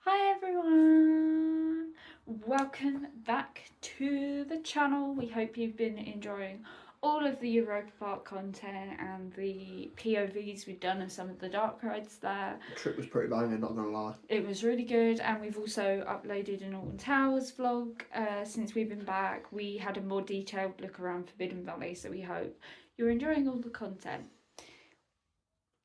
Hi everyone! Welcome back to the channel. We hope you've been enjoying all of the Europa Park content and the POVs we've done of some of the dark rides there. The trip was pretty banging, not gonna lie. It was really good, and we've also uploaded an Alton Towers vlog since we've been back. We had a more detailed look around Forbidden Valley, so we hope you're enjoying all the content.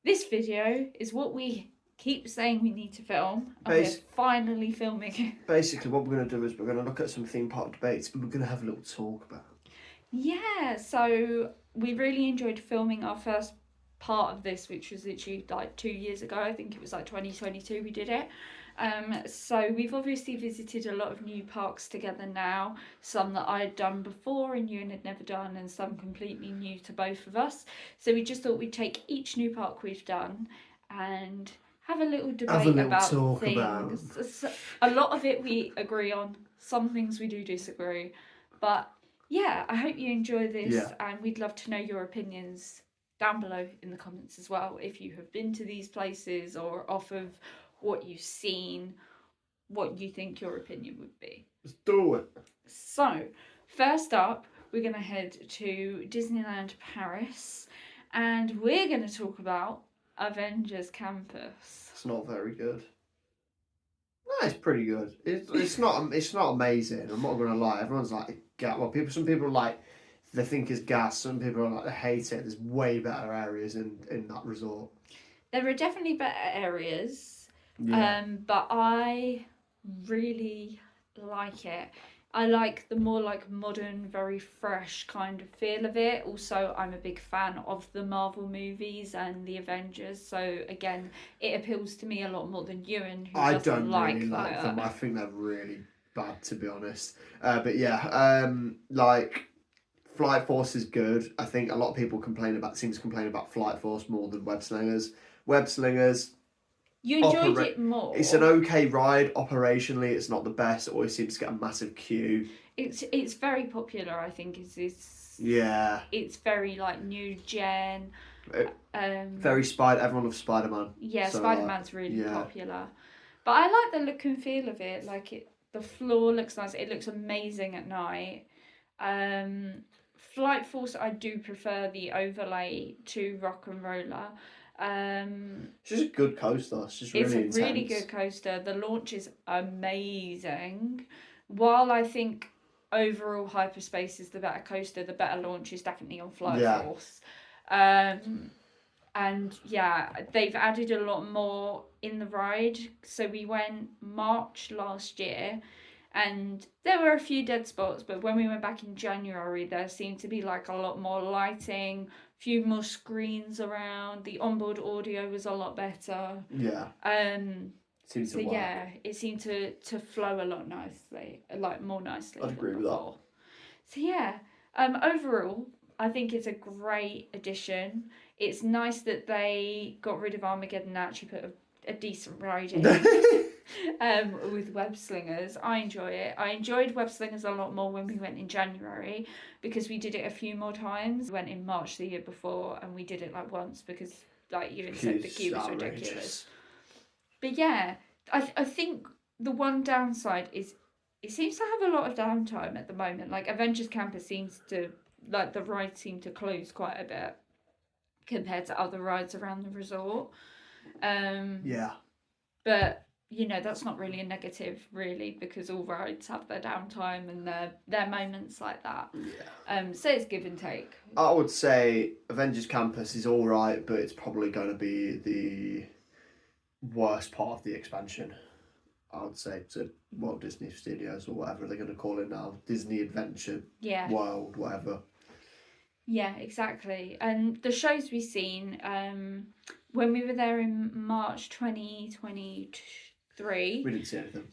This video is what we keep saying we need to film, and we're finally filming it. Basically, what we're going to do is we're going to look at some theme park debates and we're going to have a little talk about it. Yeah, so we really enjoyed filming our first part of this, which was literally like 2 years ago. I think it was like 2022 we did it. So we've obviously visited a lot of new parks together now, some that I had done before and Ewan had never done, and some completely new to both of us. So we just thought we'd take each new park we've done and have a little debate about things. A lot of it we agree on, some things we do disagree, but yeah, I hope you enjoy this, and we'd love to know your opinions down below in the comments as well. If you have been to these places or off of what you've seen, what you think your opinion would be. Let's do it. So, first up, we're going to head to Disneyland Paris, and we're going to talk about Avengers Campus. It's not very good. No, it's pretty good. It's not amazing. I'm not gonna lie. Everyone's like, some people like they think it's gas. Some people are like they hate it. There's way better areas in that resort. There are definitely better areas, but I really like it. I like the more like modern, very fresh kind of feel of it. Also, I'm a big fan of the Marvel movies and the Avengers. So again, it appeals to me a lot more than Ewan, who I doesn't don't really like them. I think they're really bad, to be honest. But yeah, like Flight Force is good. I think a lot of people seem to complain about Flight Force more than Web Slingers. Web Slingers. You enjoyed it more. It's an okay ride. Operationally, it's not the best. It always seems to get a massive queue. It's very popular, I think. Yeah. It's very like new gen. Very everyone loves Spider-Man. Yeah, so, Spider-Man's really popular. But I like the look and feel of it. Like the floor looks nice. It looks amazing at night. Flight Force, I do prefer the overlay to Rock and Roller. It's just a good coaster. It's just really intense. Really good coaster. The launch is amazing. While I think overall Hyperspace is the better coaster, the better launch is definitely on Flight Force. And yeah, they've added a lot more in the ride. So we went March last year, and there were a few dead spots, but when we went back in January, there seemed to be like a lot more lighting, few more screens around. The onboard audio was a lot better. Yeah. Seemed to work. Yeah, it seemed to flow a lot nicely, like more nicely. I'd agree with that. So yeah, overall, I think it's a great addition. It's nice that they got rid of Armageddon and actually put a decent ride in. With Web Slingers. I enjoy it. I enjoyed Web Slingers a lot more when we went in January because we did it a few more times. We went in March the year before and we did it like once because like you said, the queue was ridiculous. But yeah, I think the one downside is it seems to have a lot of downtime at the moment. Like Avengers Campus seems to, like the rides seem to close quite a bit compared to other rides around the resort. Yeah. But you know, that's not really a negative, really, because all rides have their downtime and their moments like that. Yeah. So it's give and take. I would say Avengers Campus is all right, but it's probably going to be the worst part of the expansion. I would say to Walt Disney Studios or whatever they're going to call it now, Disney Adventure World, whatever. Yeah, exactly. And the shows we've seen, when we were there in March 2023. We didn't see anything.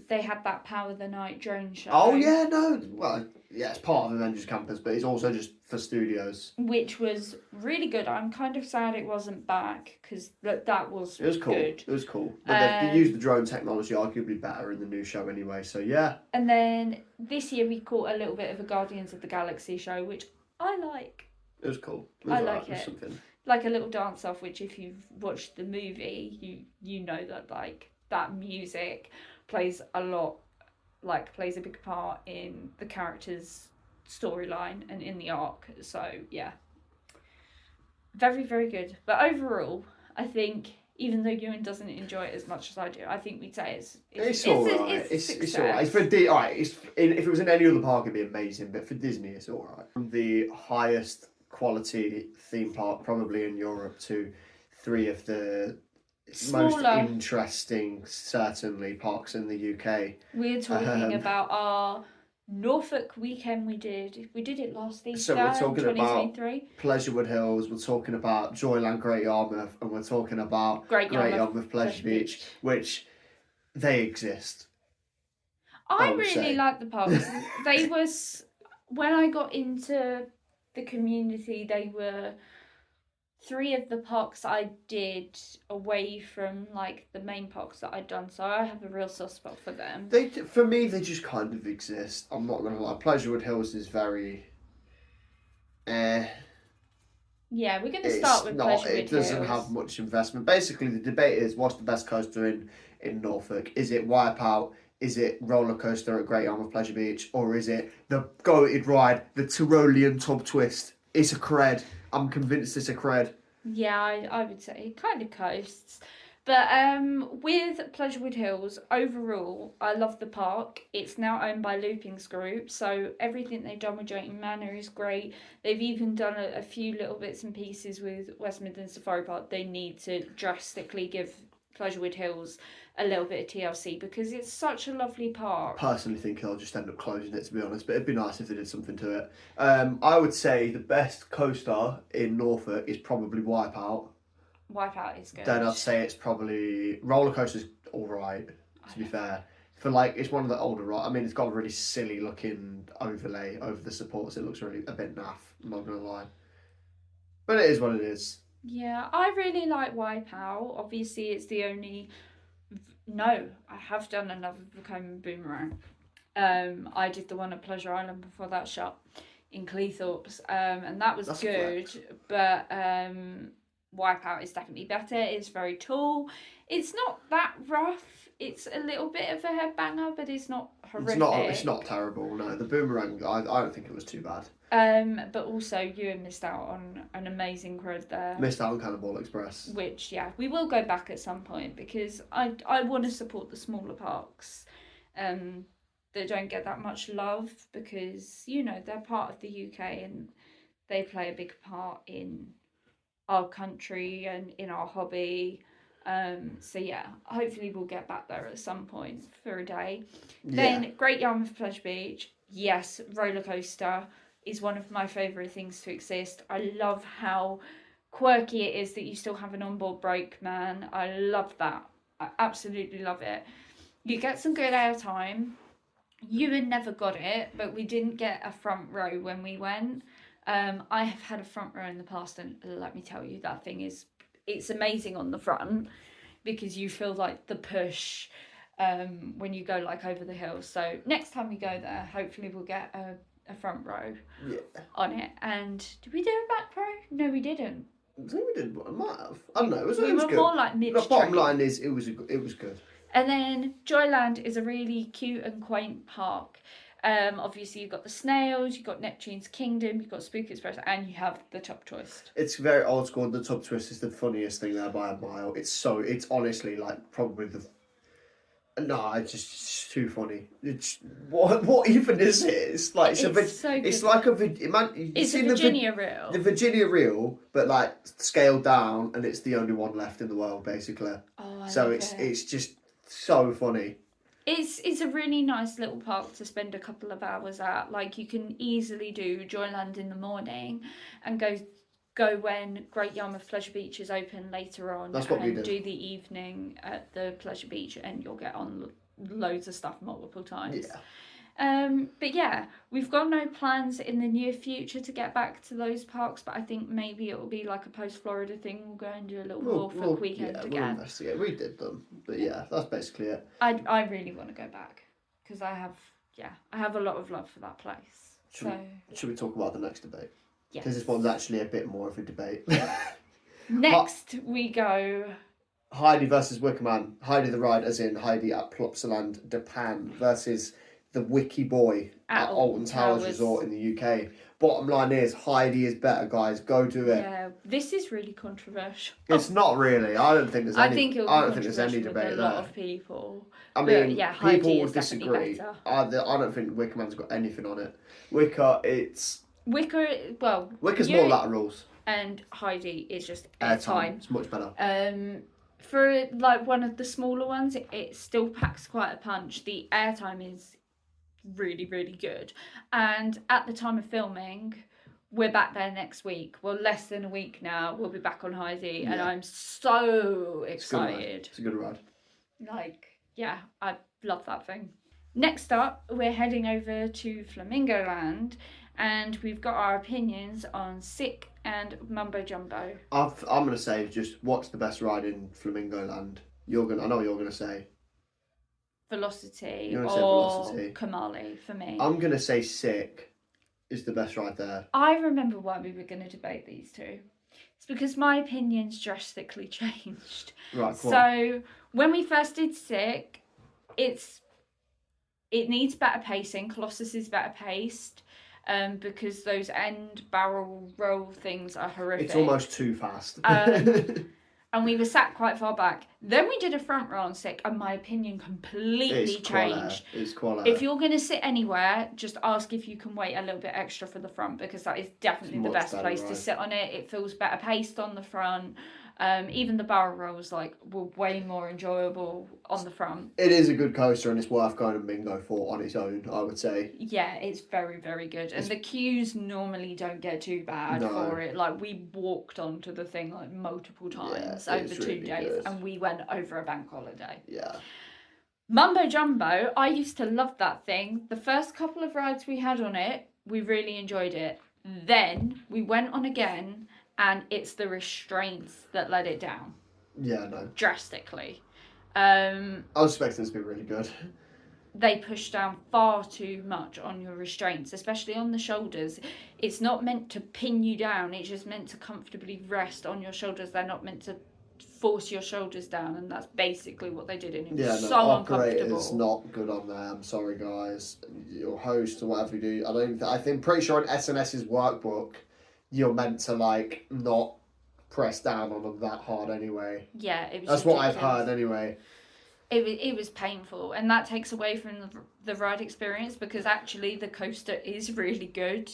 They had that Power of the Night drone show. Oh yeah, no. Well, yeah, it's part of Avengers Campus, but it's also just for studios. Which was really good. I'm kind of sad it wasn't back because that was It was cool. Good. It was cool. But they used the drone technology arguably better in the new show anyway, so yeah. And then this year we caught a little bit of a Guardians of the Galaxy show, which I like. It was cool. It was like it. Something. Like a little dance off, which if you've watched the movie, you know that like that music plays a big part in the character's storyline and in the arc. So yeah, very, very good. But overall, I think even though Ewan doesn't enjoy it as much as I do, I think we'd say it's alright. It's alright. If it was in any other park, it'd be amazing. But for Disney, it's alright. From the highest quality theme park probably in Europe to 3 of the most interesting, certainly, parks in the UK. We're talking about our Norfolk weekend we did it last Easter, so we're talking 2023. About Pleasurewood Hills, we're talking about Joyland Great Yarmouth, and we're talking about Great Yarmouth Pleasure Beach, which they exist. I really like the parks. They was, when I got into the community, they were 3 of the parks I did away from like the main parks that I'd done, so I have a real soft spot for them. For me, they just kind of exist. I'm not gonna lie. Pleasurewood Hills is very, Yeah, we're gonna start with Pleasurewood Hills. It doesn't have much investment. Basically, the debate is what's the best coaster in Norfolk? Is it Wipeout? Is it roller coaster at Great Yarmouth Pleasure Beach, or is it the goated ride, the Tyrolean Tub Twist? It's a cred. I'm convinced it's a cred. Yeah, I would say it kind of coasts. But with Pleasurewood Hills, overall, I love the park. It's now owned by Loopings Group, so everything they've done with Drayton Manor is great. They've even done a few little bits and pieces with West Midlands Safari Park. They need to drastically give Pleasurewood Hills a little bit of TLC because it's such a lovely park. I personally think they'll just end up closing it, to be honest, but it'd be nice if they did something to it. I would say the best coaster in Norfolk is probably Wipeout. Wipeout is good. Then I'd say it's probably roller coaster's all right. To be fair, for it's one of the older. I mean, it's got a really silly looking overlay over the supports. It looks really a bit naff. I'm not gonna lie, but it is what it is. Yeah, I really like Wipeout. Obviously, it's the only. No, I have done another Vekoma Boomerang. I did the one at Pleasure Island before that shut in Cleethorpes, and that was good. But Wipeout is definitely better. It's very tall. It's not that rough. It's a little bit of a headbanger, but it's not horrific. It's not terrible. No, the Boomerang. I don't think it was too bad. But also Ewan missed out on an amazing crowd there. Missed out on Cannonball Express. Which, yeah, we will go back at some point because I want to support the smaller parks that don't get that much love because, they're part of the UK and they play a big part in our country and in our hobby. So yeah, hopefully we'll get back there at some point for a day. Yeah. Then Great Yarmouth Pleasure Beach, yes, roller coaster is one of my favourite things to exist. I love how quirky it is that you still have an onboard brakeman. I love that. I absolutely love it. You get some good airtime. Ewan never got it, but we didn't get a front row when we went. I have had a front row in the past, and let me tell you, that thing it's amazing on the front because you feel like the push when you go over the hill. So next time we go there, hopefully we'll get a front row on it. And did we do a back row? No, we didn't. I think we did. I might have. I don't know. It was good. More like mid. The bottom line is it was good. And then Joyland is a really cute and quaint park. Obviously you've got the snails, you've got Neptune's Kingdom, you've got Spook Express, and you have the Tub Twist. It's very old school. The Tub Twist is the funniest thing there by a mile. It's honestly probably it's too funny. It's what even is it? It's a Virginia reel. The Virginia reel, but scaled down, and it's the only one left in the world, basically. Oh, it's just so funny. It's a really nice little park to spend a couple of hours at. You can easily do Joyland in the morning and go when Great Yarmouth Pleasure Beach is open later on. That's what we did. Do the evening at the Pleasure Beach, and you'll get on loads of stuff multiple times. Yeah. But yeah, we've got no plans in the near future to get back to those parks, but I think maybe it will be a post-Florida thing. We'll go and do a little Norfolk weekend again. We'll investigate. We did them, but yeah, that's basically it. I really want to go back because I have a lot of love for that place. Should we talk about the next debate? Yes. Because this one's actually a bit more of a debate. Next we go Heidi versus Wickerman. Heidi the ride, as in Heidi at Plopsaland Japan versus the Wiki Boy at Alton Towers Resort in the UK. Bottom line is Heidi is better, guys. Go do it. Yeah, this is really controversial. It's not really. I don't think there's any. I think it'll be controversial with a lot of people. I mean, yeah, people Heidi will is disagree. Better. I don't think Wickerman's got anything on it. Wicker's more laterals. And Heidi is just airtime. It's much better. For like one of the smaller ones, it still packs quite a punch. The airtime is really, really good. And at the time of filming, we're back there next week. Well, less than a week now. We'll be back on Heidi, and I'm so excited. It's a good ride. Like, yeah, I love that thing. Next up, we're heading over to Flamingo Land, and we've got our opinions on Sick and Mumbo Jumbo. I'm gonna say just what's the best ride in Flamingo Land? I know what you're gonna say. Velocity or Kamali for me. I'm gonna say Sick is the best ride there. I remember why we were gonna debate these two. It's because my opinions drastically changed. Right. So when we first did Sick, it needs better pacing. Colossus is better paced. Because those end barrel roll things are horrific. It's almost too fast. And we were sat quite far back. Then we did a front row on Sick, and my opinion completely changed. It's quality. If you're going to sit anywhere, just ask if you can wait a little bit extra for the front, because that is definitely the best place to sit on it. It feels better paced on the front. Even the barrel rolls were way more enjoyable on the front. It is a good coaster, and it's worth going to bingo for on its own, I would say. Yeah, it's very, very good. And the queues normally don't get too bad for it. Like, we walked onto the thing multiple times over 2 days, and we went over a bank holiday. Yeah. Mumbo Jumbo, I used to love that thing. The first couple of rides we had on it, we really enjoyed it. Then we went on again, and it's the restraints that let it down. Yeah, no. Drastically. I was expecting this to be really good. They push down far too much on your restraints, especially on the shoulders. It's not meant to pin you down. It's just meant to comfortably rest on your shoulders. They're not meant to force your shoulders down, and that's basically what they did, and it was so uncomfortable. It's not good on there. I'm sorry, guys. Your host or whatever you do, I think pretty sure in SNS's workbook, you're meant to not press down on them that hard anyway. Yeah, it was. That's what I've heard anyway. It was painful, and that takes away from the ride experience, because actually the coaster is really good.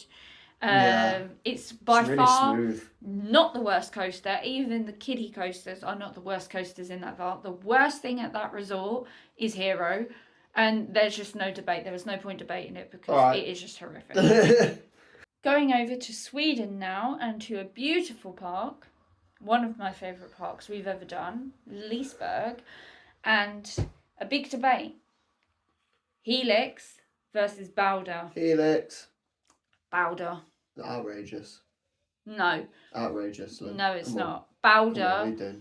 It's by really far smooth. Not the worst coaster. Even the kiddie coasters are not the worst coasters in that park. The worst thing at that resort is Hero, and there's just no debate. There was no point debating it, because it is just horrific. Going over to Sweden now, and to a beautiful park, one of my favourite parks we've ever done, Liseberg, and a big debate. Helix versus Bowder. Helix. Bowder. Outrageous. No. Outrageous. No, it's not. Bowder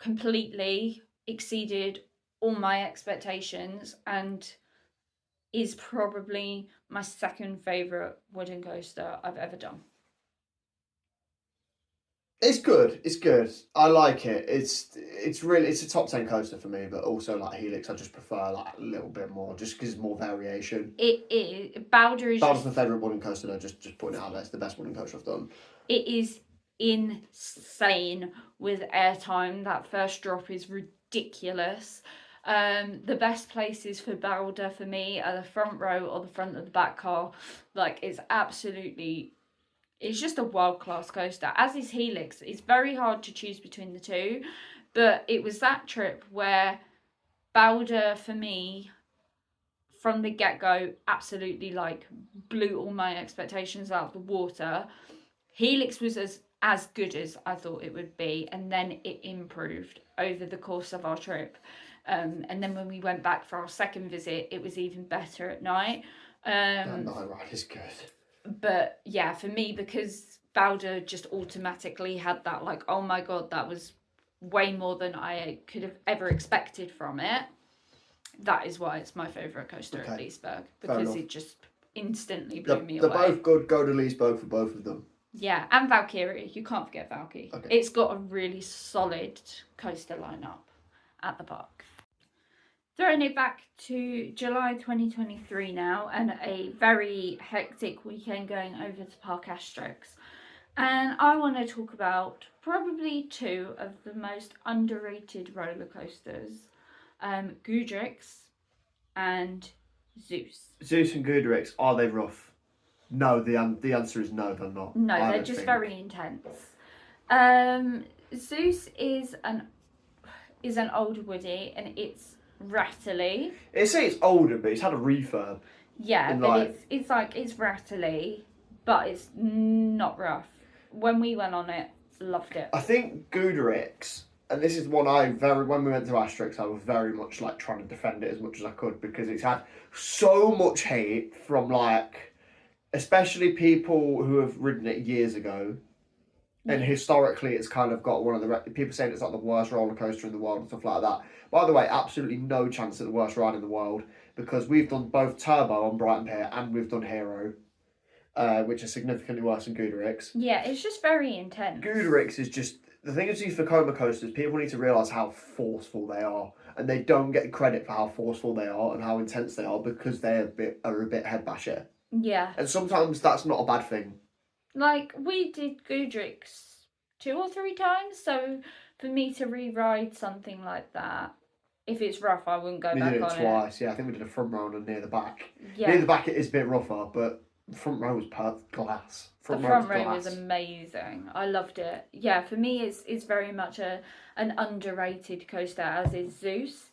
completely exceeded all my expectations, and is probably my second favourite wooden coaster I've ever done. It's good. It's good. I like it. It's a top 10 coaster for me, but also Helix, I just prefer a little bit more, just because it's more variation. It is. Bowder's my favourite wooden coaster though, just putting it out there. It's the best wooden coaster I've done. It is insane with airtime. That first drop is ridiculous. The best places for Bowder for me are the front row or the front of the back car. It's just a world-class coaster, as is Helix. It's very hard to choose between the two, but it was that trip where Bowder, for me, from the get-go, absolutely blew all my expectations out of the water. Helix was as good as I thought it would be, and then it improved over the course of our trip. And then when we went back for our second visit, it was even better at night. That night ride is good. But yeah, for me, because Bowder just automatically had that oh my god, that was way more than I could have ever expected from it. That is why it's my favourite coaster at Liseberg, because it just instantly blew me away. They're both good. Go to Liseberg for both of them. Yeah, and Valkyrie. You can't forget Valkyrie. Okay. It's got a really solid coaster lineup at the park. Throwing it back to July 2023 now, and a very hectic weekend going over to Parc Asterix. And I want to talk about probably two of the most underrated roller coasters, Goudrix and Zeus. Zeus and Goudrix, are they rough? No, the answer is no, they're not. No, I they're don't just think. very intense. Zeus is an older Woody, and it's rattly. They say it's older, but it's had a refurb. Yeah, And, but like- it's rattly, but it's not rough. When we went on it, loved it. I think Goudrix, and this is one when we went to Asterix, I was very much like trying to defend it as much as I could because it's had so much hate from like, especially people who have ridden it years ago. And historically, it's kind of got one of the people saying it's like the worst roller coaster in the world and stuff like that. By the way, absolutely no chance at the worst ride in the world because we've done both Turbo on Brighton Pier and we've done Hero, which is significantly worse than Goudrix. Yeah, it's just very intense. Goudrix is just the thing is for coma coasters. People need to realise how forceful they are, and they don't get credit for how forceful they are and how intense they are because they are a bit head basher. Yeah. And sometimes that's not a bad thing. Like, we did Goudrix 2 or 3 times, so for me to re-ride something like that, if it's rough, I wouldn't go We back did on it twice. Yeah, I think we did a front row and near the back. Yeah. Near the back it is a bit rougher, but front row was glass. The front row was amazing. I loved it. Yeah, for me, it's very much an underrated coaster, as is Zeus.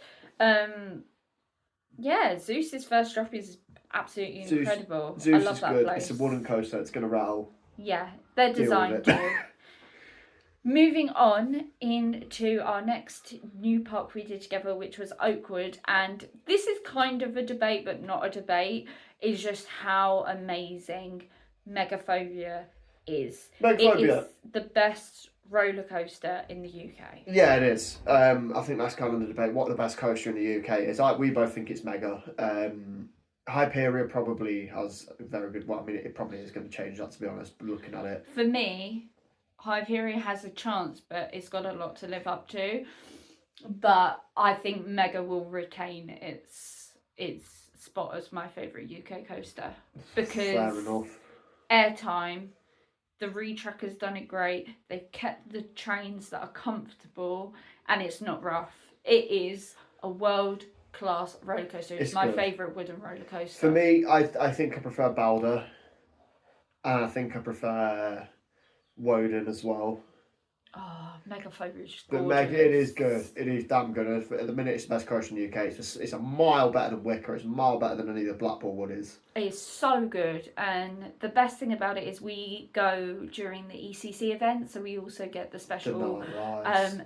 Yeah, Zeus's first drop is absolutely incredible. Zeus I love is that good. place. It's a wooden coaster. It's going to rattle. Yeah, they're Deal with designed it. to. Moving on into our next new park we did together, which was Oakwood, and this is kind of a debate, but not a debate, is just how amazing Megaphobia is. Megaphobia. It is the best roller coaster in the UK. Yeah, it is. I think that's kind of the debate. What the best coaster in the UK is? We both think it's Mega. Hyperion probably has a very good. Well, I mean, it probably is going to change that, to be honest. Looking at it, For me, Hyperion has a chance, but it's got a lot to live up to. But I think Mega will retain its spot as my favourite UK coaster because fair enough. airtime, the retrack has done it great. They've kept the trains that are comfortable, and it's not rough. It is a world-class roller coaster. It's my good. favourite wooden roller coaster. For me, I think I prefer Balder, and I think I prefer Woden as well. Oh, Megaphobia is just But gorgeous. it is good. It is damn good. At the minute, it's the best coaster in the UK. It's a mile better than Wicker. It's a mile better than any of the Blackpool Wood is. It's so good, and the best thing about it is we go during the ECC event, so we also get the special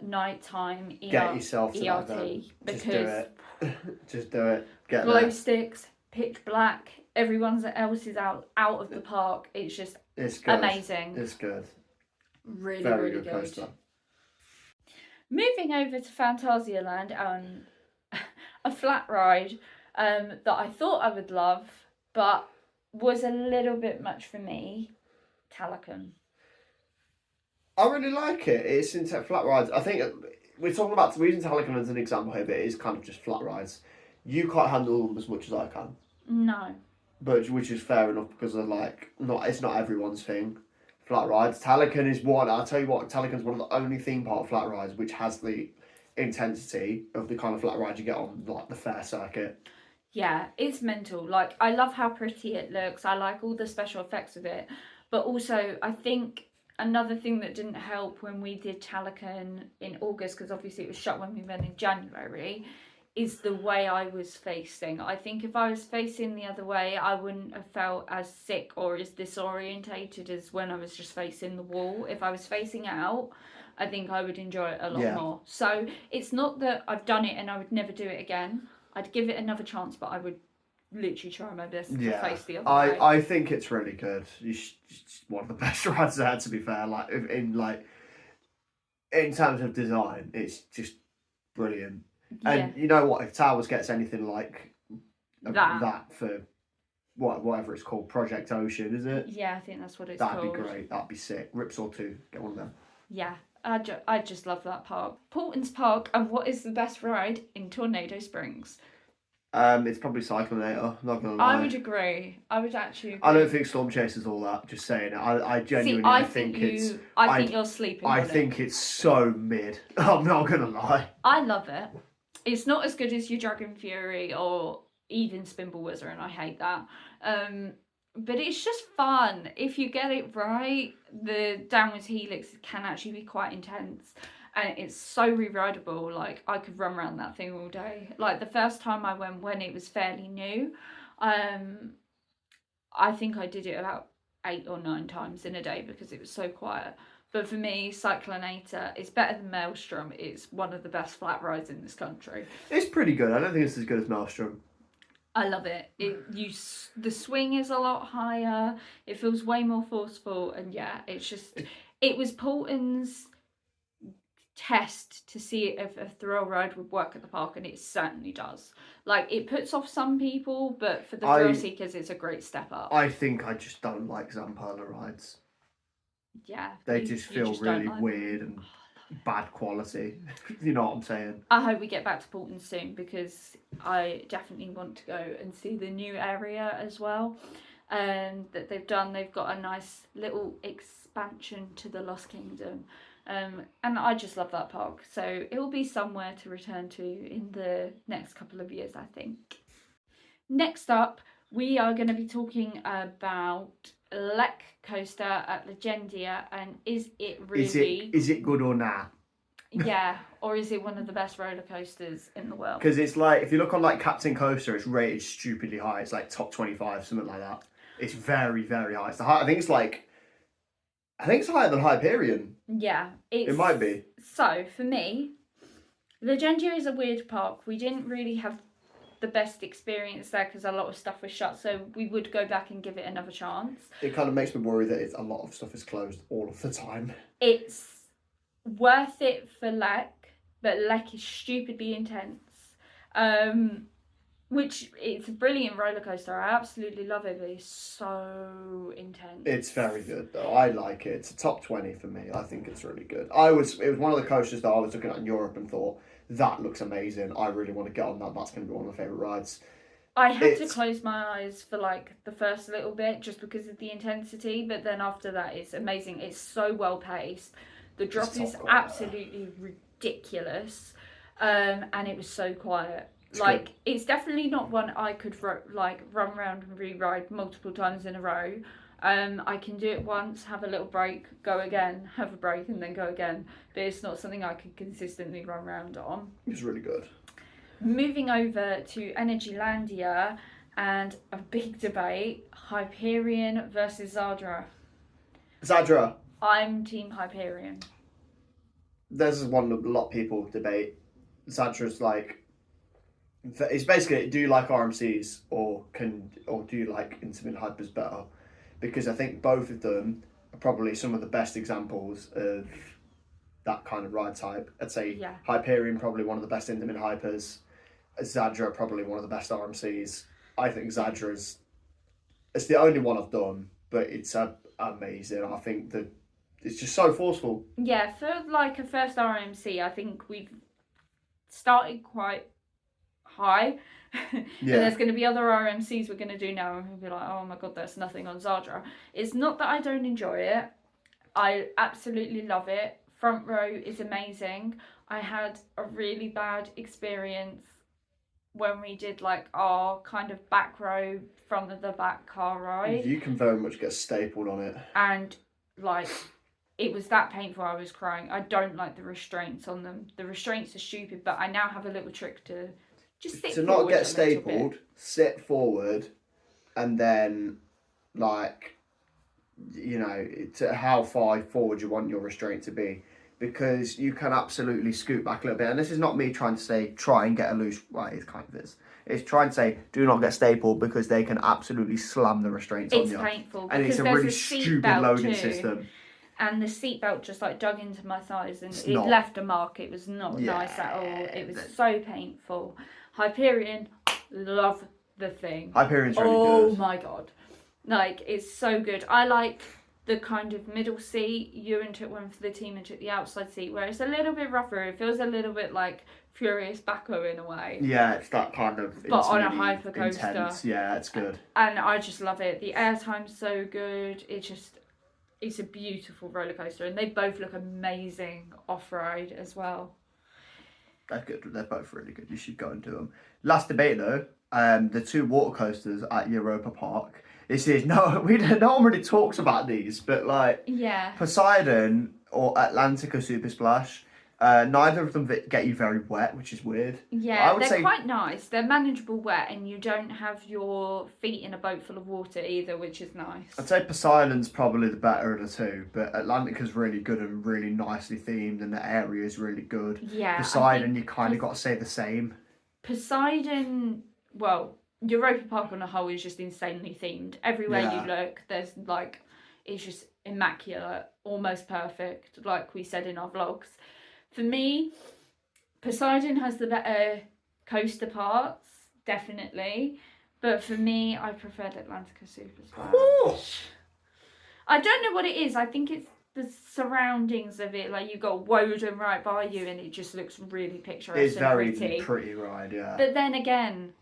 nighttime Get yourself to that ERT event. because Just do it. Just do it. Get glow there. sticks, pitch black, everyone else is out of the park. It's just It's good. amazing. It's good. Really, Very really good coaster. Moving over to Phantasialand on a flat ride that I thought I would love, but was a little bit much for me. Talocan. I really like it. It's into flat rides. I think we're using Talocan as an example here, but it is kind of just flat rides. You can't handle them as much as I can, No. but which is fair enough because of it's not everyone's thing. Flat rides. Talocan is one. I'll tell you what. Talocan's one of the only theme park flat rides which has the intensity of the kind of flat rides you get on like the fair circuit. Yeah, it's mental. Like, I love how pretty it looks. I like all the special effects of it. But also, I think another thing that didn't help when we did Talocan in August, because obviously it was shut when we went in January, is the way I was facing. I think if I was facing the other way, I wouldn't have felt as sick or as disorientated as when I was just facing the wall. If I was facing out, I think I would enjoy it a lot more. So it's not that I've done it and I would never do it again. I'd give it another chance, but I would literally try my best to face the other way. I think it's really good. It's one of the best rides there, to be fair. In terms of design, it's just brilliant. Yeah. And you know what? If Towers gets anything like that for whatever it's called, Project Ocean, is it? Yeah, I think that's what it's That'd called. be great. That'd be sick. Ripsaw 2, get one of them. Yeah, I just love that park. Portland's Park, and what is the best ride in Tornado Springs? It's probably Cyclonator, not gonna lie. I would agree. I would actually agree. I don't think Storm Chaser's all that, just saying it. I genuinely I think you're sleeping I on it. think it's so mid. I'm not gonna lie. I love it. It's not as good as your Dragon Fury or even Spinball Whizzer, and I hate that. But it's just fun. If you get it right, the Downwards Helix can actually be quite intense. And it's so re-rideable. Like, I could run around that thing all day. Like, the first time I went when it was fairly new, I think I did it about 8 or 9 times in a day because it was so quiet. But for me, Cyclonator is better than Maelstrom. It's one of the best flat rides in this country. It's pretty good. I don't think it's as good as Maelstrom. I love it. The swing is a lot higher. It feels way more forceful. And yeah, it was Portland's test to see if a thrill ride would work at the park, and it certainly does. Like, it puts off some people, but for the thrill seekers, it's a great step up. I think I just don't like Zamperla rides. Yeah. They just feel really weird and bad quality. You know what I'm saying? I hope we get back to Portland soon, because I definitely want to go and see the new area as well. That they've done. They've got a nice little expansion to the Lost Kingdom. And I just love that park. So it will be somewhere to return to in the next couple of years, I think. Next up, we are going to be talking about Lek Coaster at Legendia, and is it really... Is it good or nah? Yeah, or is it one of the best roller coasters in the world? Because it's like, if you look on like Captain Coaster, it's rated stupidly high. It's like top 25, something like that. It's very, very high. It's the high. I think it's higher than Hyperion. Yeah, it might be. So for me, Legendia is a weird park. We didn't really have the best experience there because a lot of stuff was shut, so we would go back and give it another chance. It kind of makes me worry that a lot of stuff is closed all of the time. It's worth it for Lek, but Lek is stupidly intense. Which, it's a brilliant roller coaster. I absolutely love it, but it's so intense. It's very good though. I like it. It's a top 20 for me. I think it's really good. It was one of the coasters that I was looking at in Europe and thought, that looks amazing. I really want to get on that. That's going to be one of my favourite rides. I had to close my eyes for like the first little bit just because of the intensity, but then after that it's amazing. It's so well paced. The drop is absolutely ridiculous, and it was so quiet. It's definitely not one I could run around and re-ride multiple times in a row. I can do it once, have a little break, go again, have a break, and then go again. But it's not something I could consistently run around on. It's really good. Moving over to Energylandia, and a big debate: Hyperion versus Zadra. Zadra. I'm Team Hyperion. This is one that a lot of people debate. Zadra's like... It's basically, do you like RMCs or do you like Intamin Hypers better? Because I think both of them are probably some of the best examples of that kind of ride type. I'd say Hyperion probably one of the best Intamin Hypers. Zadra probably one of the best RMCs. I think Zadra's... It's the only one I've done, but it's amazing. I think that it's just so forceful. Yeah, for like a first RMC, I think we've started quite high. And there's going to be other RMCs we're going to do now and we'll be like, oh my god, there's nothing on Zadra. It's not that I don't enjoy it. I absolutely love it. Front row is amazing. I had a really bad experience when we did like our kind of back row front of the back car ride. You can very much get stapled on it. And like, it was that painful I was crying. I don't like the restraints on them. The restraints are stupid, but I now have a little trick to just sit to forward not get stapled, sit forward, and then like, you know, to how far forward you want your restraint to be, because you can absolutely scoot back a little bit. And this is not me trying to say try and get a loose. Well, it kind of is. It's trying to say do not get stapled, because they can absolutely slam the restraints on you. It's painful, and it's a really stupid loading system. And the seatbelt just like dug into my thighs and it left a mark. It was not nice at all. It was so painful. Hyperion, love the thing. Hyperion's really Oh good. my god. Like, it's so good. I like the kind of middle seat. Ewan took one for the team and took the outside seat, where it's a little bit rougher. It feels a little bit like Furious Baco in a way. Yeah, it's that kind of but on a really hyper coaster. intense. Yeah, it's good. And I just love it. The airtime's so good. It's a beautiful roller coaster, and they both look amazing off-road as well. They're good. They're both really good. You should go and do them. Last debate though, the 2 water coasters at Europa Park. This is no one really talks about these, but like Yeah. Poseidon or Atlantica Super Splash, neither of them get you very wet, which is weird. Yeah, they're quite nice. They're manageable wet, and you don't have your feet in a boat full of water either, which is nice. I'd say Poseidon's probably the better of the 2, but Atlantica's really good and really nicely themed, and the area is really good. Yeah. Poseidon, you kind of got to say the same. Poseidon, well, Europa Park on a whole is just insanely themed. Everywhere Yeah. you look, there's like, it's just immaculate, almost perfect, like we said in our vlogs. For me, Poseidon has the better coaster parts, definitely. But for me, I preferred Atlantica Super Splash. I don't know what it is. I think it's the surroundings of it. Like, you've got Woden right by you, and it just looks really picturesque. It's very pretty. pretty ride, yeah. But then again,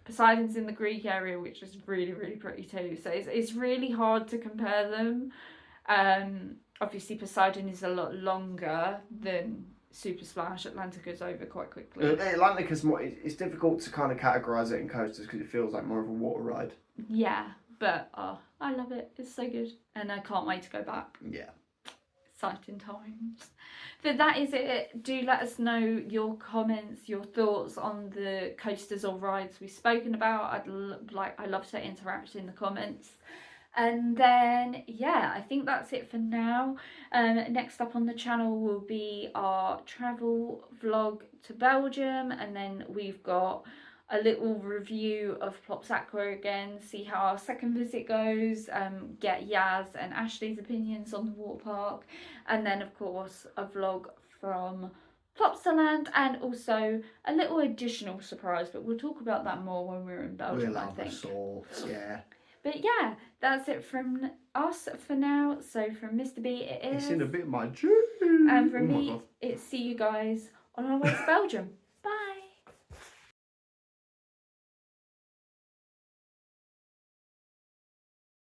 Poseidon's in the Greek area, which is really, really pretty too. So it's really hard to compare them. Obviously, Poseidon is a lot longer than Super Splash. Atlantica's over quite quickly. Atlantica's more. It's difficult to kind of categorise it in coasters because it feels like more of a water ride. Yeah, but I love it. It's so good, and I can't wait to go back. Yeah. Exciting times. But that is it. Do let us know your comments, your thoughts on the coasters or rides we've spoken about. I love to interact in the comments. And then, yeah, I think that's it for now. Next up on the channel will be our travel vlog to Belgium, and then we've got a little review of Plops Aqua again, see how our second visit goes, get Yaz and Ashley's opinions on the water park, and then of course a vlog from Plopsaland, and also a little additional surprise, but we'll talk about that more when we're in Belgium, I think. Sorts, yeah. But yeah, that's it from us for now. So from Mr. B, it is. It's in a bit my dream. And from me, it's see you guys on our way to Belgium.